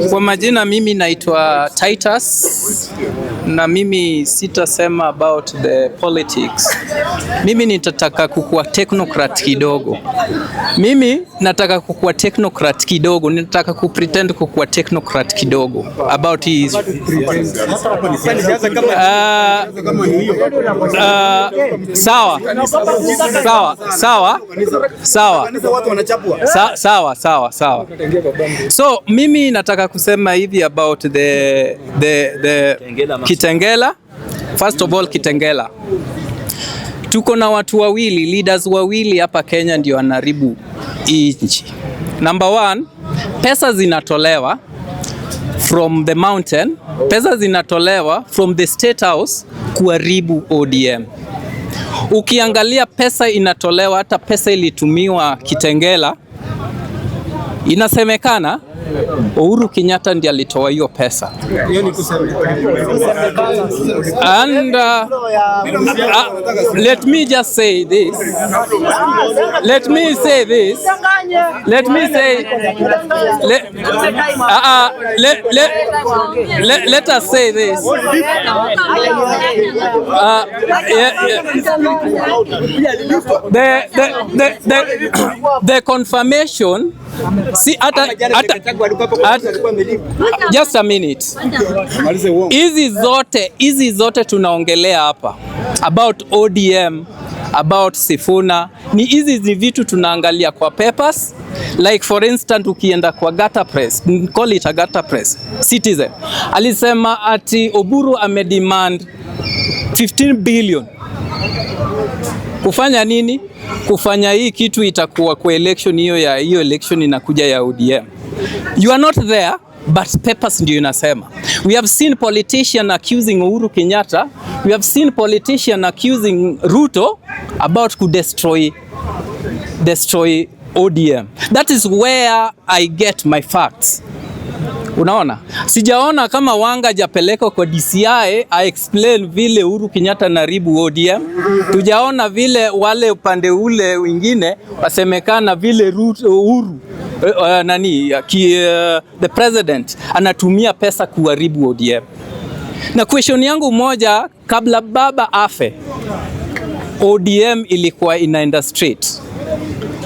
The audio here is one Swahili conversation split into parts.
Kwa majina mimi naitwa Titus na mimi sitasema about the politics. Mimi nitataka kukua technocrat kidogo. Mimi nataka kukua technocrat kidogo. Nataka kupretend kukua technocrat kidogo about his sawa. So mimi nataka kusema hivi about the Kitengela. First of all, Kitengela, tuko na watu wawili, leaders wawili hapa Kenya ndio wanaharibu nchi. Number one, pesa zinatolewa from the mountain, pesa zinatolewa from the state house kuharibu ODM. Ukiangalia pesa inatolewa, hata pesa ilitumiwa Kitengela, inasemekana Uhuru Kenyatta ndiye alitoa hiyo pesa. And let me just say this. Let us say this. The confirmation. See, just a minute. Hizi zote tunaongelea hapa about ODM, about Sifuna, ni hizi vitu tunaangalia kwa papers. Like for instance, ukienda kwa Gata Press, call it a Gata Press, Citizen, alisema ati Oburu amedemand 15 billion. Kufanya nini? Kufanya hii kitu itakuwa kwa election hiyo election inakuja ya ODM. You are not there, but papers ndio inasema. We have seen politician accusing Uhuru Kenyatta. We have seen politician accusing Ruto about to destroy ODM. That is where I get my facts. Unaona? Sijaona kama Wanga japeleka kwa DCI I explain vile Uhuru Kenyatta naribu ODM. Tujaona vile wale upande ule wengine wasemekana vile Uhuru the president anatumia pesa kuharibu ODM. Na question yangu moja, kabla baba afe, ODM ilikuwa inaenda straight.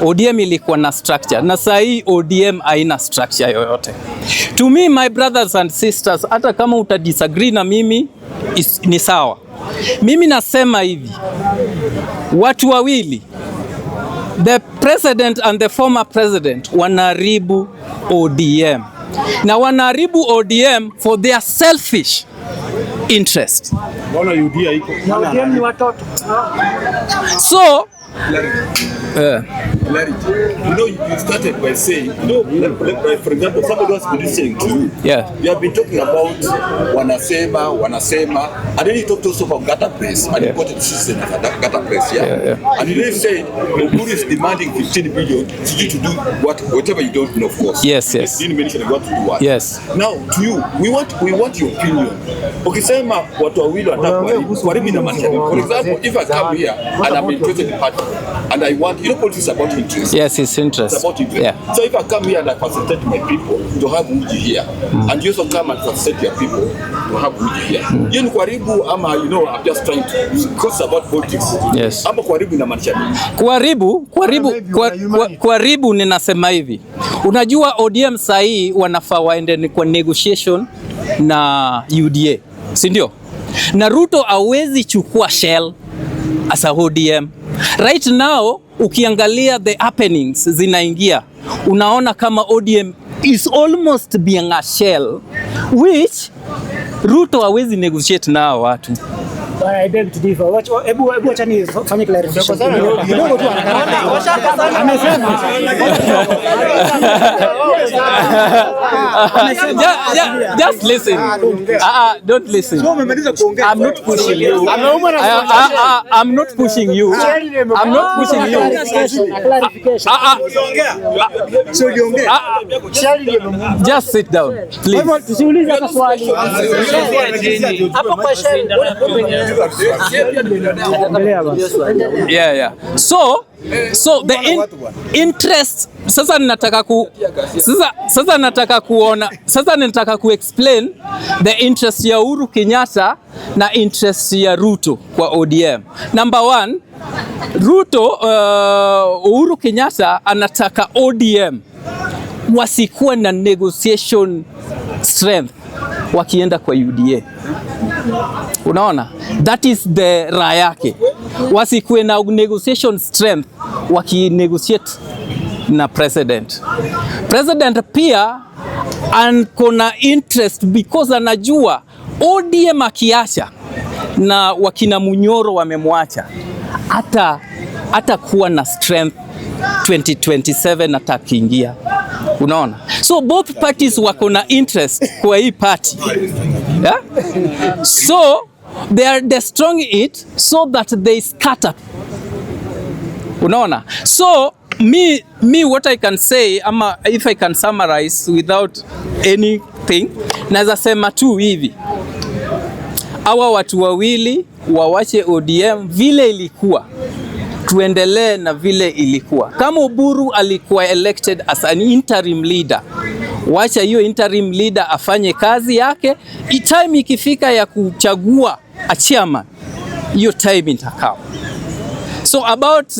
ODM ilikuwa na structure, na saa hii ODM haina structure yoyote. To me, my brothers and sisters, hata kama utadisagree na mimi ni sawa. Mimi nasema hivi, watu wawili, the president and the former president, wanaharibu ODM. Na wanaharibu ODM for their selfish interest. ODM ni watoto. So Clarity. You started by saying, like for example, somebody was been listening to you. Yeah. You have been talking about wanasema, and then you talked also about Gata Press, and you got the system of Gata Press, yeah? And you then said, Uhuru is demanding 15 billion for you to do whatever you don't know, of course. Yes. You didn't mention you want to do what. Yes. Now, to you, we want your opinion. Ukisema watu wawili wanataka kuharibu na manchani. For example, if I come here and I'm interested in the party, and I want, politics about interest. Yes, it's interest. It's about interest. Yeah. So if I come here and I facilitate my people to have Uji here, and you also come and facilitate your people to have Uji here, you know, kuharibu ama, I'm just trying to discuss about politics. Yes. Ama kuharibu na manchani. Kuharibu ninasema hivi. Unajua ODM sahi wanafaa waende kwa negotiation na UDA, si ndio? Na Ruto hawezi chukua shell as a ODM. Right now, ukiangalia the happenings zinaingia, unaona kama ODM is almost being a shell, which Ruto hawezi negotiate na watu. I beg to differ. Hebu acha nifanye clarification. Kidogo tu just listen. Don't listen. I'm not pushing you. I'm not pushing you. I'm not pushing you. Just sit down, please. Yeah. So the interest sasa nataka ku explain the interest ya Uhuru Kenyatta na interest ya Ruto kwa ODM. Number one, Uhuru Kenyatta anataka ODM wasikuwe na negotiation strength wakienda kwa UDA. Unaona? That is the raha yake. Wasikuwe na negotiation strength wakinegotiate na president. President pia ankona interest because anajua ODM akiacha na wakina Munyoro wamemwacha hata kuwa na strength 2027 atakiingia. Unaona? So both parties wako na interest kwa hii party. Yeah? So they are destroying it so that they scatter. Unaona? So me what I can say, ama if I can summarize without anything, naweza sema tu hivi. Hawa watu wawili wawache ODM vile ilikuwa. Tuendelee na vile ilikuwa. Kama Oburu alikuwa elected as an interim leader, wacha hiyo interim leader afanye kazi yake. Time ikifika ya kuchagua a chairman, hiyo time itakaa. So about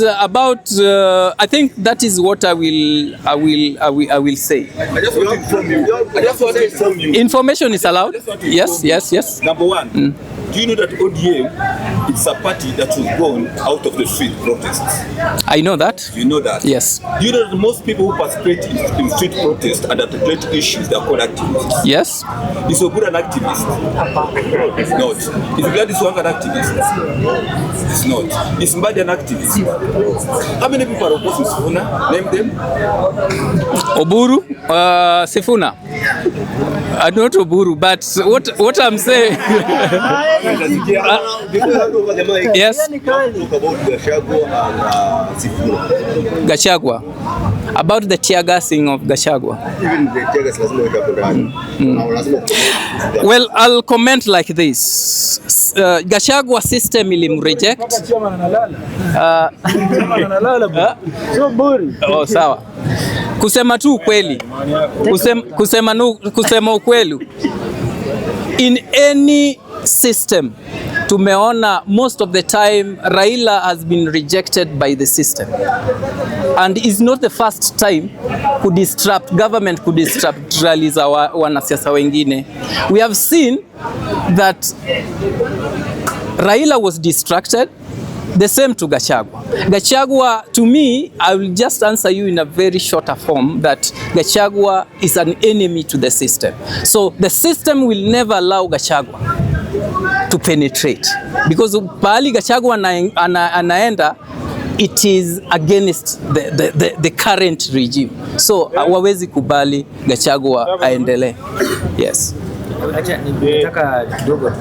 I think that is what I will say. I just want to inform you. Information is allowed. Yes. Number one, do you know that ODM is a party that was born out of the street protests? I know that. You know that? Yes. Do you know that most people who participate in street protests and articulate issues, they are called activists? Yes. Is Oburu an activist? It's not. Is Gladys Wanga an activist? It's not. Is Mbadi an activist? How many people are opposed to Sifuna? Name them. Oburu, Sifuna. Not Oburu, but what I'm saying. Yes. Gachagua. About the tear gassing of Gachagua. Well, I'll comment like this. Gachagua system ilim reject. Oh, sawa. Kusema tu ukweli. Kusema ukweli. In any system, tumeona most of the time Raila has been rejected by the system, and is not the first time government could disrupt rallies za wanasiasa wengine. We have seen that Raila was distracted. The same to Gachagua. Gachagua, to me, I will just answer you in a very shorter form that Gachagua is an enemy to the system. So the system will never allow Gachagua to penetrate, because pahali Gachagua anaenda, it is against the current regime. So hawawezi kubali Gachagua aendelee. Yes. Acha nitaka kidogo